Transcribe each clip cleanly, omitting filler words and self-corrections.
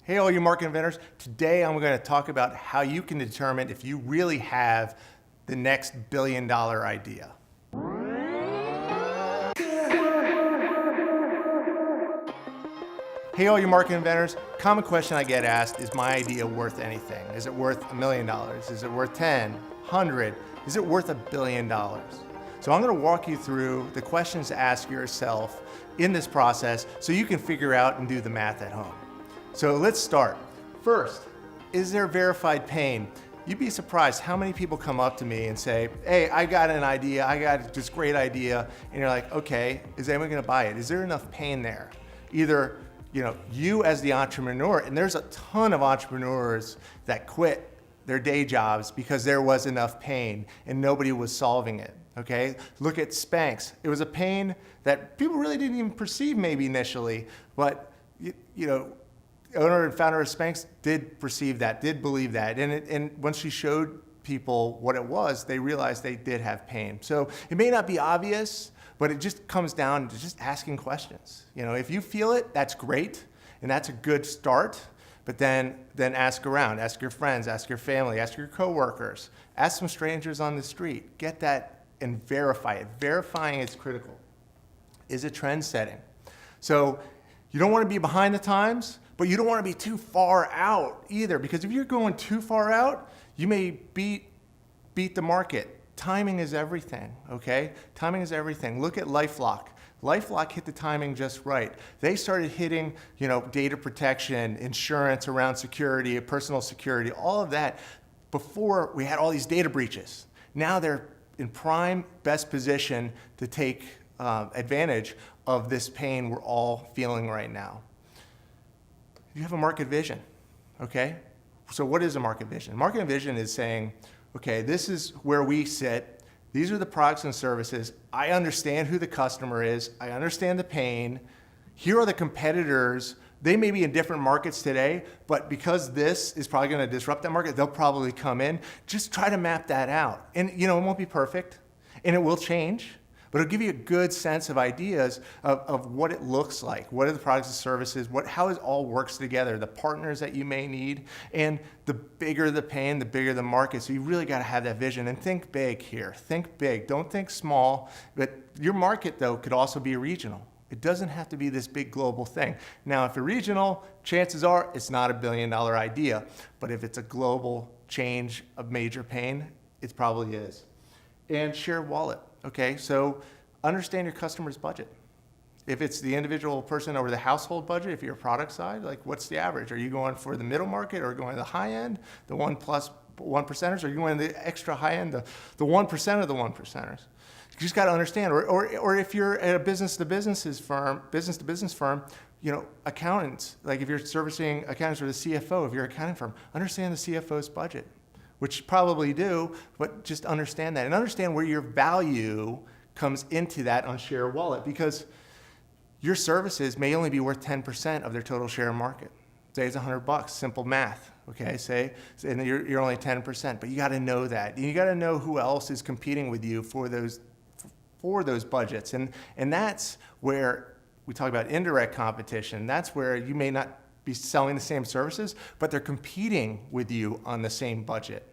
Hey, all you market inventors. Today I'm going to talk about how you can determine if you really have the next billion-dollar idea. Hey, all you market inventors. Common question I get asked, is my idea worth anything? Is it worth $1 million? Is it worth 10, 100? Is it worth $1 billion? So I'm going to walk you through the questions to ask yourself in this process so you can figure out and do the math at home. So let's start. First, is there verified pain? You'd be surprised how many people come up to me and say, hey, I got an idea, I got this great idea, and you're like, okay, is anyone gonna buy it? Is there enough pain there? Either you as the entrepreneur, and there's a ton of entrepreneurs that quit their day jobs because there was enough pain and nobody was solving it, okay? Look at Spanx. It was a pain that people really didn't even perceive maybe initially, but owner and founder of Spanx did perceive that, did believe that. And once she showed people what it was, they realized they did have pain. So it may not be obvious, but it just comes down to just asking questions. If you feel it, that's great, and that's a good start, but then ask around, ask your friends, ask your family, ask your coworkers, ask some strangers on the street. Get that and verify it. Verifying is critical. Is it trend setting? So you don't want to be behind the times, but you don't want to be too far out either, because if you're going too far out, you may beat the market. Timing is everything, okay? Timing is everything. Look at LifeLock. LifeLock hit the timing just right. They started hitting, data protection, insurance around security, personal security, all of that before we had all these data breaches. Now they're in prime, best position to take advantage of this pain we're all feeling right now. You have a market vision, okay? So what is a market vision? Market vision is saying, okay, this is where we sit. These are the products and services. I understand who the customer is. I understand the pain. Here are the competitors. They may be in different markets today, but because this is probably going to disrupt that market, they'll probably come in. Just try to map that out. And it won't be perfect, and it will change. But it'll give you a good sense of ideas of what it looks like. What are the products and services? How it all works together, the partners that you may need. And the bigger the pain, the bigger the market. So you really got to have that vision. And think big here. Think big. Don't think small. But your market, though, could also be regional. It doesn't have to be this big global thing. Now, if you're regional, chances are it's not a billion-dollar idea. But if it's a global change of major pain, it probably is. And share wallet. Okay, so understand your customer's budget. If it's the individual person over the household budget, if you're a product side, like what's the average? Are you going for the middle market, or going to the high end, the 1+1%ers, or are you going to the extra high end, the 1% of the 1%ers? You just got to understand. Or if you're at a business-to-business firm, accountants, like if you're servicing accountants or the CFO, if you're an accounting firm, understand the CFO's budget. Which you probably do, but just understand that. And understand where your value comes into that on share wallet, because your services may only be worth 10% of their total share market. Say it's $100, simple math, okay? And you're only 10%, but you gotta know that. And you gotta know who else is competing with you for those budgets. And that's where we talk about indirect competition. That's where you may not be selling the same services, but they're competing with you on the same budget,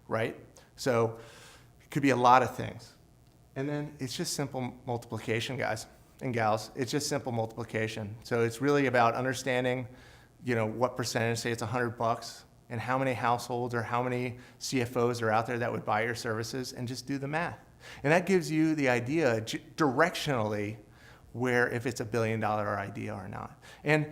right? So it could be a lot of things. And then it's just simple multiplication, guys and gals. It's just simple multiplication. So it's really about understanding, what percentage, say it's $100, and how many households or how many CFOs are out there that would buy your services, and just do the math. And that gives you the idea directionally where if it's a billion-dollar idea or not. And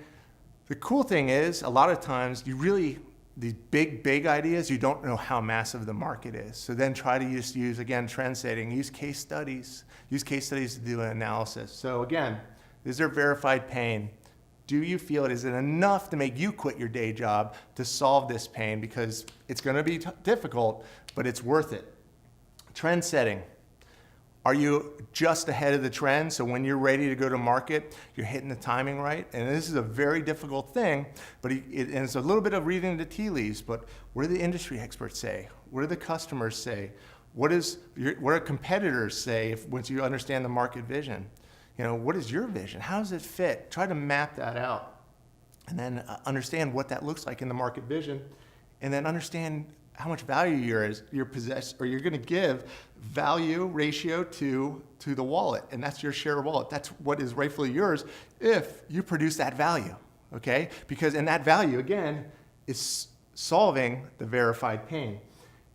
the cool thing is, a lot of times, these big ideas, you don't know how massive the market is. So then try to just use, again, trend setting, use case studies to do an analysis. So again, is there verified pain? Do you feel it? Is it enough to make you quit your day job to solve this pain? Because it's going to be difficult, but it's worth it. Trend setting. Are you just ahead of the trend? So when you're ready to go to market, you're hitting the timing right? And this is a very difficult thing, but and it's a little bit of reading the tea leaves, but what do the industry experts say? What do the customers say? What do competitors say once you understand the market vision? What is your vision? How does it fit? Try to map that out. and then understand what that looks like in the market vision, and then understand how much value you're possess, or you're going to give value ratio to the wallet, and that's your share of wallet. That's what is rightfully yours if you produce that value, okay? Because in that value, again, is solving the verified pain.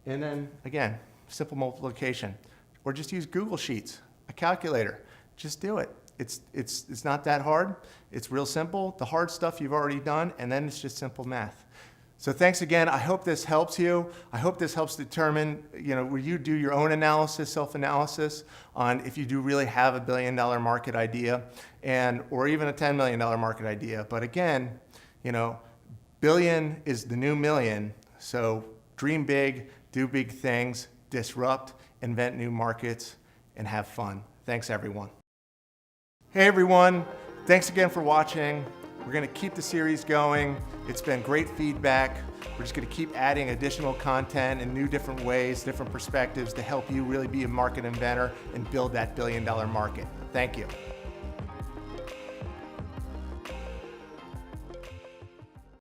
And then, again, simple multiplication. Or just use Google Sheets, a calculator. Just do it. It's not that hard. It's real simple. The hard stuff you've already done, and then it's just simple math. So thanks again. I hope this helps you. I hope this helps determine, where you do your own analysis, self-analysis on if you do really have a $1 billion market idea, or even a $10 million market idea. But again, billion is the new million. So dream big, do big things, disrupt, invent new markets, and have fun. Thanks, everyone. Hey, everyone. Thanks again for watching. We're going to keep the series going. It's been great feedback. We're just going to keep adding additional content in new different ways, different perspectives to help you really be a market inventor and build that $1 billion market. Thank you.